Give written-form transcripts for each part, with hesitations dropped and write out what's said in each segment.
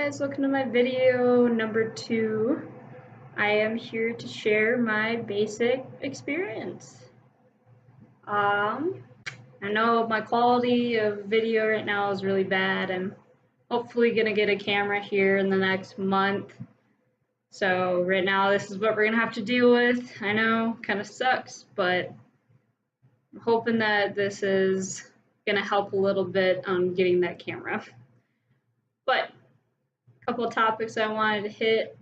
guys, welcome to my video number 2. I am here to share my basic experience. I know my quality of video right now is really bad. I'm hopefully gonna get a camera here in the next month. So right now this is what we're gonna have to deal with. I know, kind of sucks, but I'm hoping that this is gonna help a little bit on getting that camera. But couple of topics I wanted to hit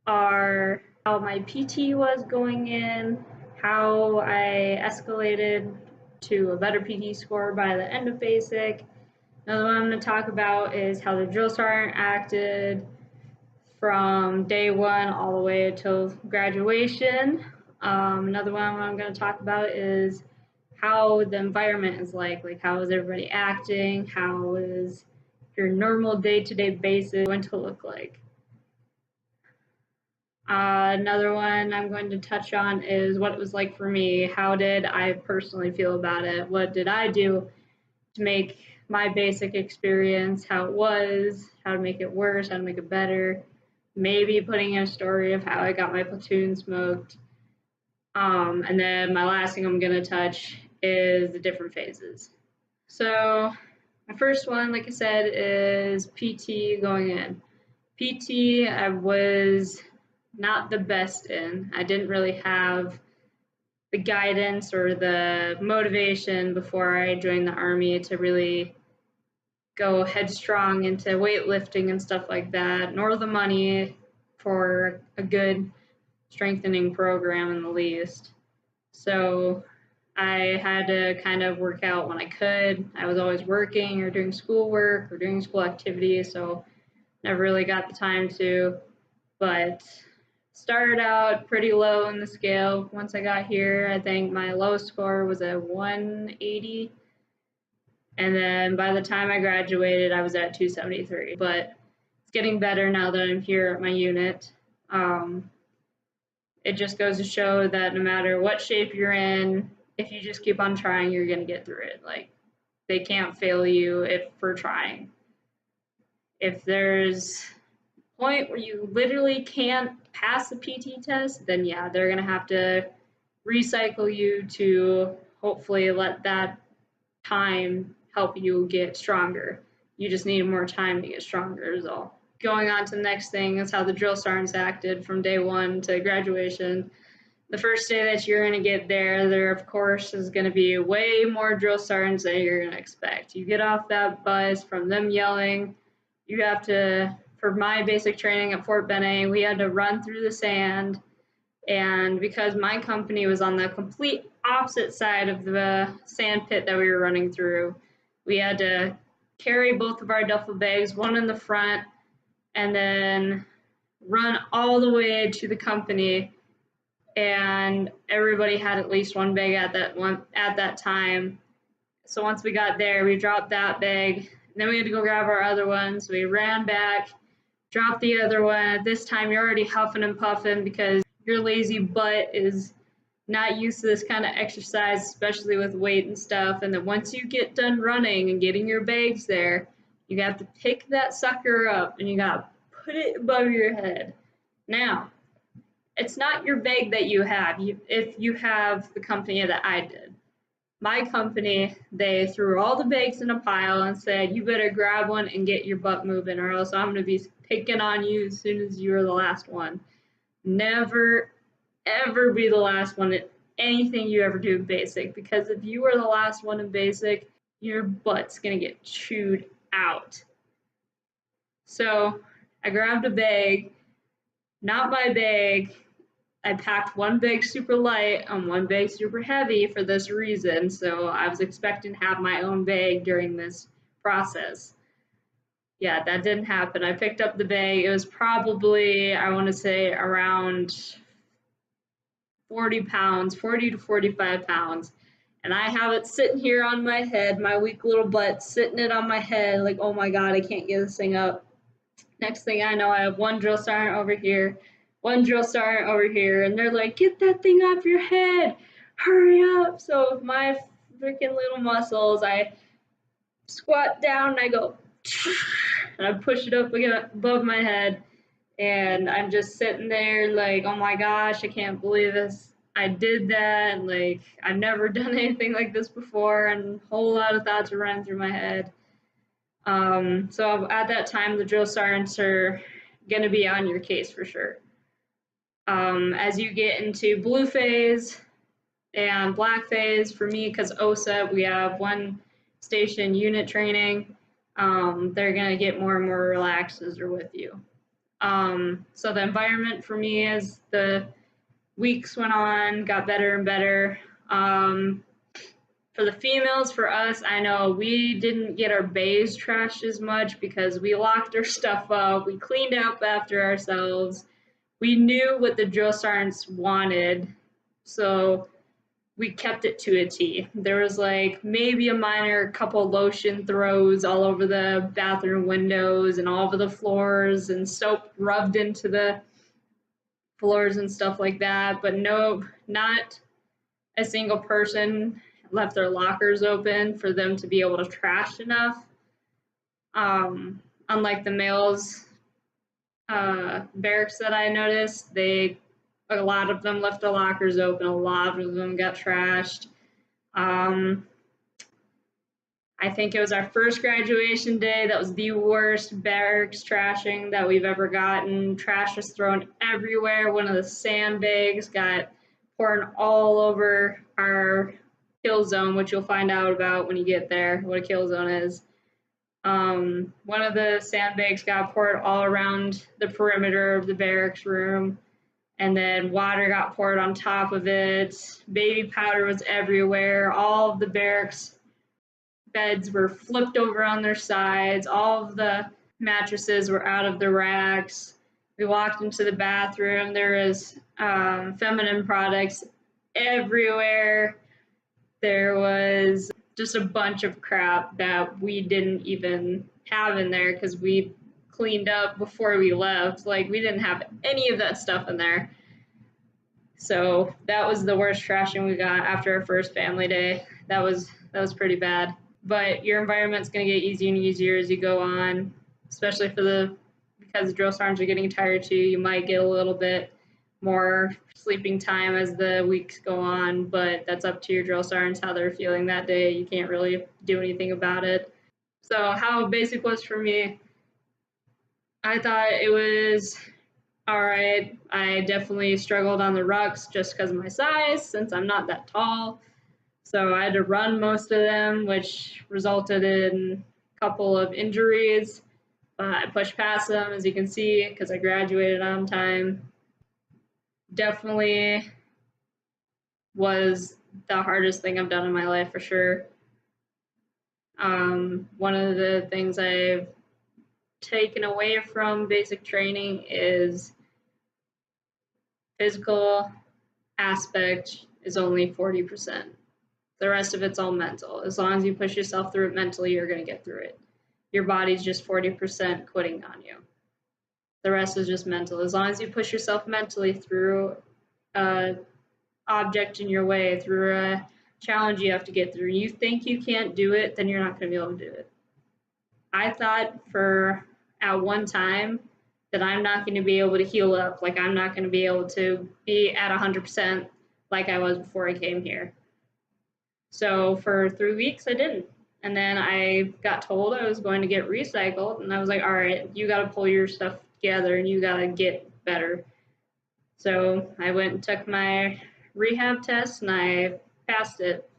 are how my PT was going in, how I escalated to a better PT score by the end of basic. Another one I'm going to talk about is how the drill sergeant acted from day 1 all the way until graduation. Another one I'm going to talk about is how the environment is like how is everybody acting, how is your normal day-to-day basis going to look like. Another one I'm going to touch on is what it was like for me. How did I personally feel about it? What did I do to make my basic experience how it was, how to make it worse, how to make it better, maybe putting in a story of how I got my platoon smoked. And then my last thing I'm going to touch is the different phases. So my first one, like I said, is PT going in. PT, I was not the best in. I didn't really have the guidance or the motivation before I joined the Army to really go headstrong into weightlifting and stuff like that, nor the money for a good strengthening program in the least. So I had to kind of work out when I could. I was always working or doing schoolwork or doing school activities, so never really got the time to, but started out pretty low in the scale. Once I got here, I think my lowest score was a 180, and then by the time I graduated, I was at 273, but it's getting better now that I'm here at my unit. It just goes to show that no matter what shape you're in, if you just keep on trying, you're going to get through it. Like, they can't fail you for trying. If there's a point where you literally can't pass the PT test, then yeah, they're going to have to recycle you to hopefully let that time help you get stronger. You just need more time to get stronger is all. Going on to the next thing is how the drill sergeants acted from day 1 to graduation. The first day that you're going to get there of course is going to be way more drill sergeants than you're going to expect. You get off that bus from them yelling, you have to, for my basic training at Ft.Benning, we had to run through the sand, and because my company was on the complete opposite side of the sand pit that we were running through, we had to carry both of our duffel bags, one in the front, and then run all the way to the company, and everybody had at least one bag at that time. So once we got there, we dropped that bag, and then we had to go grab our other one. So we ran back, dropped the other one. This time you're already huffing and puffing because your lazy butt is not used to this kind of exercise, especially with weight and stuff. And then once you get done running and getting your bags there, you have to pick that sucker up and you gotta put it above your head. Now, it's not your bag that you have. If you have the company that I did. My company, they threw all the bags in a pile and said, you better grab one and get your butt moving or else I'm gonna be picking on you as soon as you're the last one. Never, ever be the last one at anything you ever do in basic, because if you are the last one in basic, your butt's gonna get chewed out. So I grabbed a bag, not my bag. I packed one bag super light and one bag super heavy for this reason. So I was expecting to have my own bag during this process. Yeah, that didn't happen. I picked up the bag. It was probably, I want to say, around 40 pounds, 40 to 45 pounds. And I have it sitting here on my head, my weak little butt sitting it on my head like, oh my God, I can't get this thing up. Next thing I know, I have one drill sergeant over here, one drill sergeant over here, and they're like, get that thing off your head, hurry up. So with my freaking little muscles, I squat down and I go, and I push it up above my head, and I'm just sitting there like, oh my gosh, I can't believe this. I did that. Like, I've never done anything like this before, and a whole lot of thoughts are running through my head. So at that time, the drill sergeants are going to be on your case for sure. As you get into blue phase and black phase, for me, because OSA, we have one station unit training, they're going to get more and more relaxed as they're with you. So the environment for me as the weeks went on got better and better. For the females, for us, I know we didn't get our bays trashed as much because we locked our stuff up, we cleaned up after ourselves, we knew what the drill sergeants wanted, so we kept it to a T. There was like maybe a minor couple lotion throws all over the bathroom windows and all over the floors, and soap rubbed into the floors and stuff like that, but no, not a single person left their lockers open for them to be able to trash enough. Unlike the males barracks that I noticed, a lot of them left their lockers open, a lot of them got trashed. I think it was our first graduation day. That was the worst barracks trashing that we've ever gotten. Trash was thrown everywhere. One of the sandbags got poured all over our kill zone, which you'll find out about when you get there, what a kill zone is. One of the sandbags got poured all around the perimeter of the barracks room, and then water got poured on top of it. Baby powder was everywhere. All of the barracks beds were flipped over on their sides. All of the mattresses were out of the racks. We walked into the bathroom. There was feminine products everywhere. There was just a bunch of crap that we didn't even have in there because we cleaned up before we left. Like, we didn't have any of that stuff in there. So that was the worst trashing we got after our first family day. That was pretty bad. But your environment's going to get easier and easier as you go on, especially because the drill sergeants are getting tired too. You might get a little bit more sleeping time as the weeks go on, but that's up to your drill sergeants how they're feeling that day. You can't really do anything about it. So how basic was for me, I thought it was all right. I definitely struggled on the rucks just because of my size, since I'm not that tall. So I had to run most of them, which resulted in a couple of injuries. I pushed past them, as you can see, because I graduated on time. Definitely was the hardest thing I've done in my life for sure. One of the things I've taken away from basic training is physical aspect is only 40%. The rest of it's all mental. As long as you push yourself through it mentally, you're going to get through it. Your body's just 40% quitting on you. The rest is just mental. As long as you push yourself mentally through an object in your way, through a challenge you have to get through, you think you can't do it, then you're not going to be able to do it. I thought at one time that I'm not going to be able to heal up, like I'm not going to be able to be at 100% like I was before I came here. So for 3 weeks, I didn't. And then I got told I was going to get recycled, and I was like, all right, you got to pull your stuff together and you got to get better. So I went and took my rehab test, and I passed it.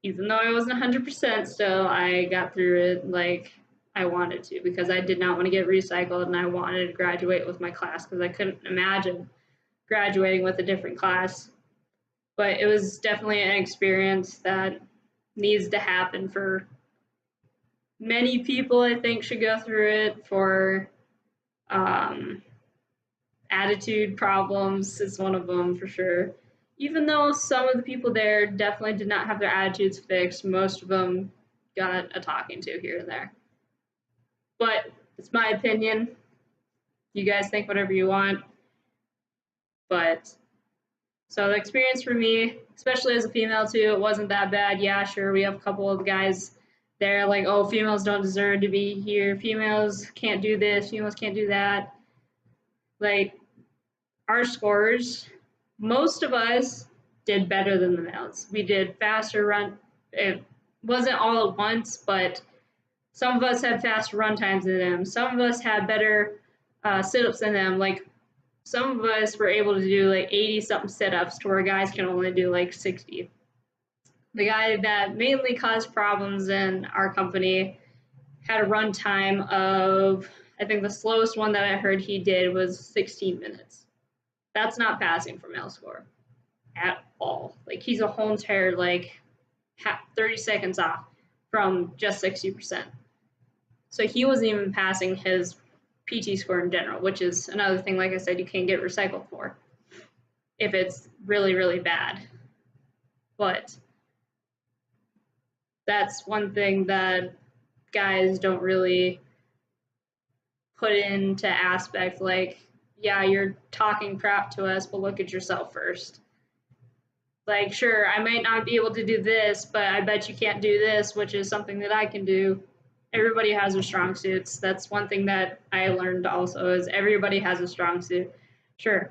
Even though I wasn't 100% still, I got through it like I wanted to, because I did not want to get recycled, and I wanted to graduate with my class because I couldn't imagine graduating with a different class. But it was definitely an experience that needs to happen for many people. I think should go through it. For attitude problems is one of them for sure. Even though some of the people there definitely did not have their attitudes fixed, most of them got a talking to here and there. But it's my opinion. You guys think whatever you want. But so the experience for me, especially as a female too, it wasn't that bad. Yeah, sure, we have a couple of guys they're like, oh, females don't deserve to be here. Females can't do this. Females can't do that. Like, our scores, most of us did better than the males. We did faster run. It wasn't all at once, but some of us had faster run times than them. Some of us had better sit-ups than them. Like, some of us were able to do like 80 something sit-ups to where guys can only do like 60. The guy that mainly caused problems in our company had a run time of, I think the slowest one that I heard he did was 16 minutes. That's not passing for male score at all. Like, he's a whole entire, like, 30 seconds off from just 60%. So he wasn't even passing his PT score in general, which is another thing, like I said, you can't get recycled for if it's really, really bad. But that's one thing that guys don't really put into aspect. Like, yeah, you're talking crap to us, but look at yourself first. Like, sure, I might not be able to do this, but I bet you can't do this, which is something that I can do. Everybody has their strong suits. That's one thing that I learned also, is everybody has a strong suit. Sure,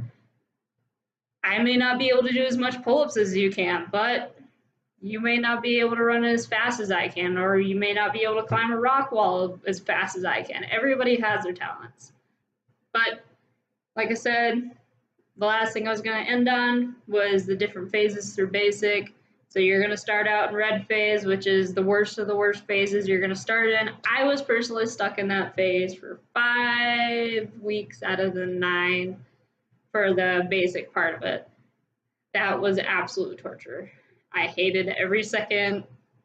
I may not be able to do as much pull-ups as you can, but you may not be able to run as fast as I can, or you may not be able to climb a rock wall as fast as I can. Everybody has their talents. But like I said, the last thing I was going to end on was the different phases through basic. So you're going to start out in red phase, which is the worst of the worst phases you're going to start in. I was personally stuck in that phase for 5 weeks out of the 9 for the basic part of it. That was absolute torture. I hated every second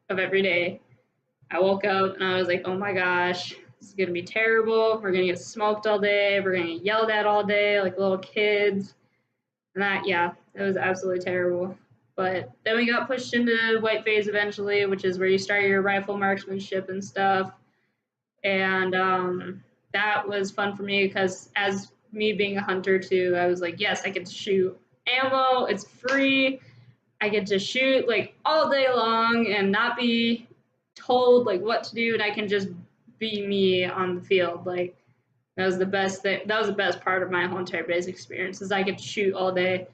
of every day. I woke up and I was like, oh my gosh, this is going to be terrible. We're going to get smoked all day. We're going to get yelled at all day like little kids. And that, yeah, it was absolutely terrible. But then we got pushed into white phase eventually, which is where you start your rifle marksmanship and stuff. And that was fun for me because, as me being a hunter too, I was like, yes, I get to shoot ammo. It's free. I get to shoot like all day long and not be told like what to do, and I can just be me on the field. Like, that was the best thing. That was the best part of my whole entire basic experience, is I could shoot all day.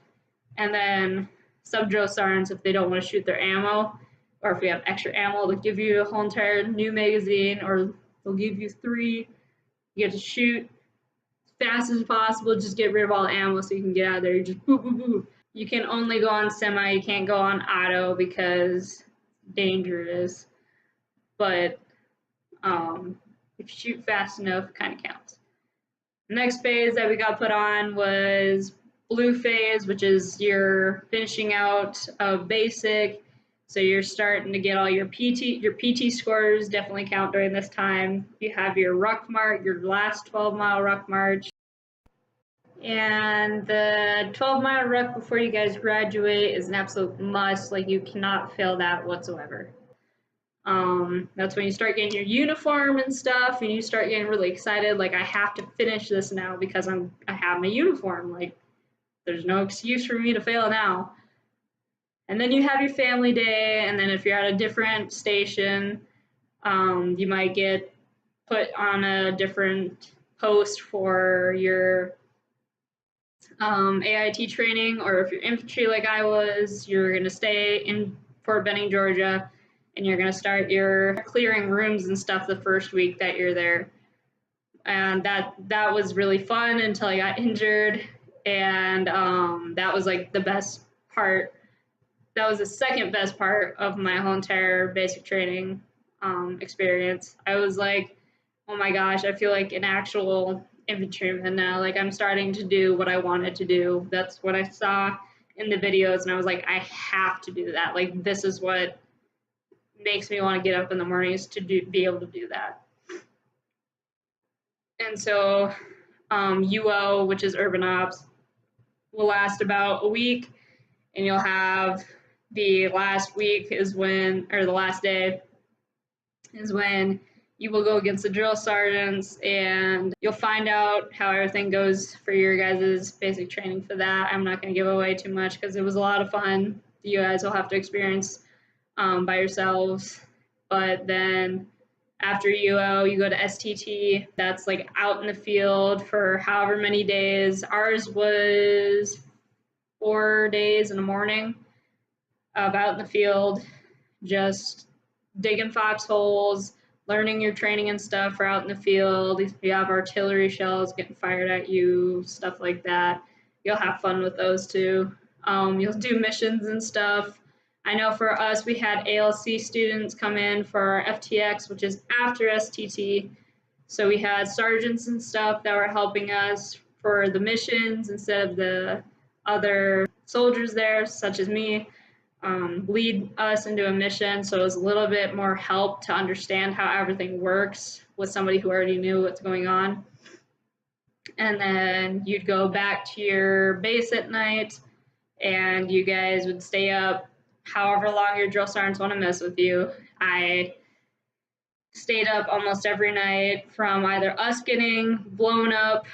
And then sub-drill sergeants, if they don't want to shoot their ammo, or if we have extra ammo, they'll give you a whole entire new magazine, or they'll give you 3. You get to shoot as fast as possible, just get rid of all the ammo so you can get out of there. You just boop, boop, boop. You can only go on semi, you can't go on auto because dangerous. But if you shoot fast enough, it kind of counts. The next phase that we got put on was blue phase, which is your finishing out of basic. So you're starting to get all your PT scores definitely count during this time. You have your ruck march, your last 12-mile ruck march. And the 12-mile ruck before you guys graduate is an absolute must. Like, you cannot fail that whatsoever. That's when you start getting your uniform and stuff, and you start getting really excited. Like, I have to finish this now because I have my uniform. Like, there's no excuse for me to fail now. And then you have your family day, and then if you're at a different station, you might get put on a different post for your AIT training, or if you're infantry like I was, you're going to stay in Ft.Benning, Georgia, and you're going to start your clearing rooms and stuff the first week that you're there. And that was really fun until I got injured, and that was like the best part. That was the second best part of my whole entire basic training experience. I was like, oh my gosh, I feel like an actual infantryman now. Like, I'm starting to do what I wanted to do. That's what I saw in the videos, and I was like, I have to do that. Like, this is what makes me want to get up in the mornings to be able to do that. And so UO, which is urban ops, will last about a week, and you'll have the last week is when, or the last day is when you will go against the drill sergeants, and you'll find out how everything goes for your guys' basic training for that. I'm not going to give away too much because it was a lot of fun. You guys will have to experience by yourselves. But then after UO, you go to STT. That's like out in the field for however many days. Ours was 4 days in the morning of out in the field, just digging foxholes, learning your training and stuff for out in the field. You have artillery shells getting fired at you, stuff like that. You'll have fun with those too. You'll do missions and stuff. I know for us, we had ALC students come in for our FTX, which is after STT. So we had sergeants and stuff that were helping us for the missions instead of the other soldiers there, such as me, lead us into a mission. So it was a little bit more help to understand how everything works with somebody who already knew what's going on. And then you'd go back to your base at night, and you guys would stay up however long your drill sergeants want to mess with you. I stayed up almost every night from either us getting blown up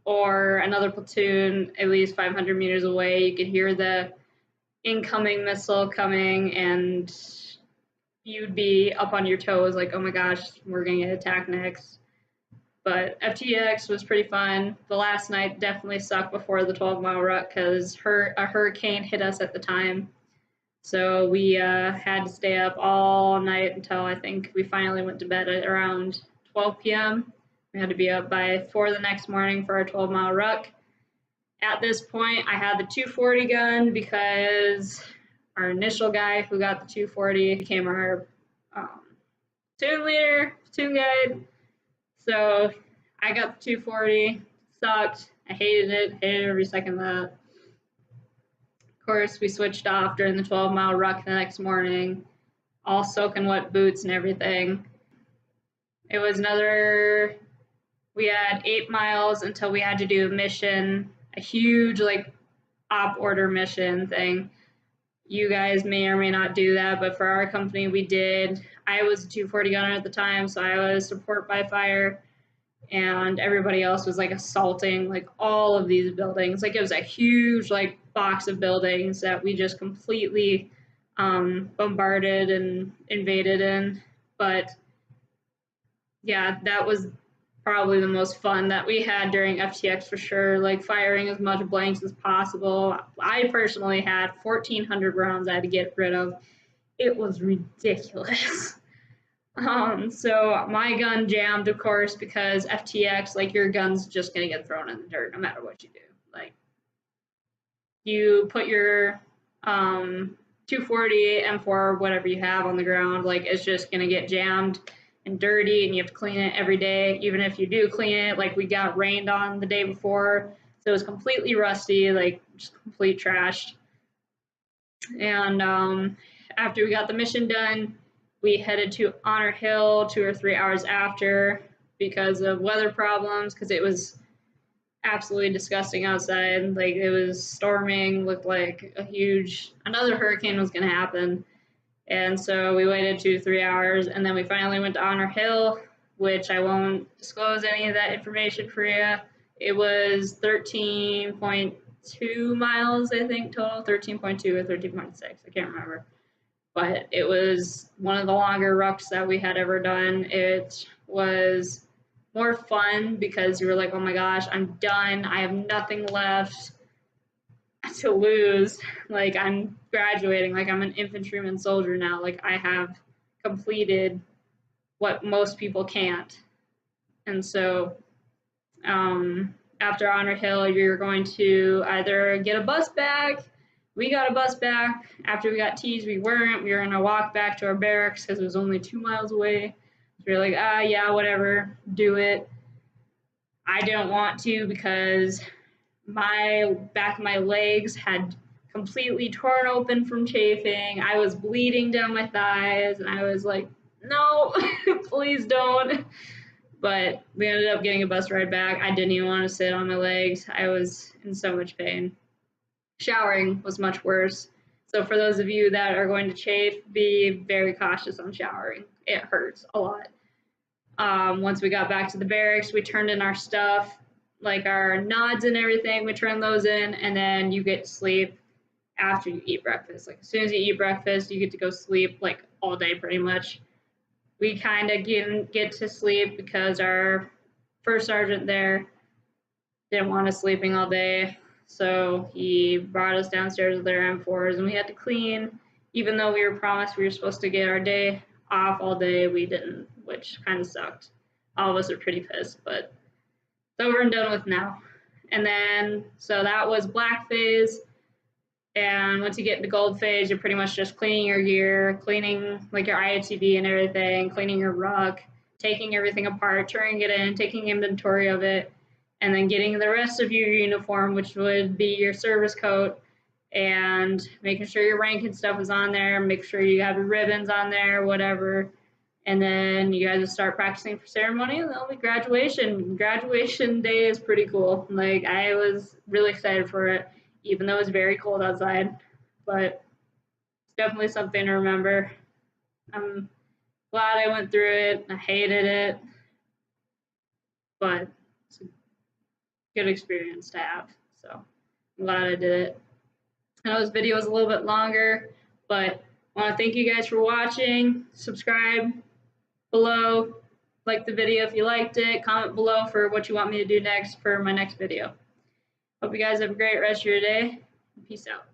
or another platoon at least 500 meters away. You could hear the incoming missile coming, and you'd be up on your toes like, oh my gosh, we're going to get attacked next. But FTX was pretty fun. The last night definitely sucked before the 12-mile ruck because a hurricane hit us at the time. So we had to stay up all night until I think we finally went to bed at around 12 p.m. We had to be up by 4 the next morning for our 12-mile ruck. At this point, I had the 240 gun because our initial guy who got the 240 became our platoon leader, platoon guide. So I got the 240, sucked. I hated every second of that. Of course, we switched off during the 12-mile ruck the next morning, all soaking wet boots and everything. It was we had 8 miles until we had to do a mission, a huge like op order mission thing. You guys may or may not do that, but for our company, we did. I was a 240 gunner at the time, so I was support by fire, and everybody else was like assaulting like all of these buildings. Like it was a huge like box of buildings that we just completely bombarded and invaded in. But yeah, that was probably the most fun that we had during FTX for sure, like firing as much blanks as possible. I personally had 1,400 rounds I had to get rid of. It was ridiculous. So my gun jammed, of course, because FTX, like your gun's just gonna get thrown in the dirt no matter what you do. Like you put your 240 M4, whatever you have on the ground, like it's just gonna get jammed and dirty, and you have to clean it every day. Even if you do clean it, like we got rained on the day before, so it was completely rusty, like just complete trashed. And after we got the mission done, we headed to Honor Hill 2 or 3 hours after because of weather problems, because it was absolutely disgusting outside. Like it was storming, looked like another hurricane was going to happen. And so we waited 2 to 3 hours, and then we finally went to Honor Hill, which I won't disclose any of that information for you. It was 13.2 miles, I think, total, 13.2 or 13.6, I can't remember. But it was one of the longer rucks that we had ever done. It was more fun because you were like, oh my gosh, I'm done. I have nothing left to lose. Like I'm graduating, like I'm an infantryman soldier now. Like I have completed what most people can't. And so after Honor Hill, you're going to either get a bus back. We got a bus back. After we got teased, we weren't. We were going to walk back to our barracks because it was only 2 miles away. So we were like, yeah, whatever, do it. I didn't want to because my back of my legs had completely torn open from chafing. I was bleeding down my thighs, and I was like, no, please don't. But we ended up getting a bus ride back. I didn't even want to sit on my legs. I was in so much pain. Showering was much worse. So for those of you that are going to chafe, be very cautious on showering. It hurts a lot. Once we got back to the barracks, we turned in our stuff, like our nods and everything. We turned those in, and then you get to sleep after you eat breakfast. Like as soon as you eat breakfast, you get to go sleep like all day pretty much. we kind of get to sleep because our first sergeant there didn't want us sleeping all day. So he brought us downstairs with our M4s, and we had to clean. Even though we were promised we were supposed to get our day off all day, we didn't, which kind of sucked. All of us are pretty pissed, but it's over and done with now. And then, so that was black phase. And once you get into gold phase, you're pretty much just cleaning your gear, cleaning like your IATV and everything, cleaning your ruck, taking everything apart, turning it in, taking inventory of it, and then getting the rest of your uniform, which would be your service coat, and making sure your rank and stuff is on there, make sure you have your ribbons on there, whatever. And then you guys will start practicing for ceremony, and there'll be graduation. Graduation day is pretty cool. Like, I was really excited for it, even though it was very cold outside, but it's definitely something to remember. I'm glad I went through it. I hated it, but it's a good experience to have. So I'm glad I did it. I know this video is a little bit longer, but I want to thank you guys for watching. Subscribe below, like the video if you liked it, comment below for what you want me to do next for my next video. Hope you guys have a great rest of your day. Peace out.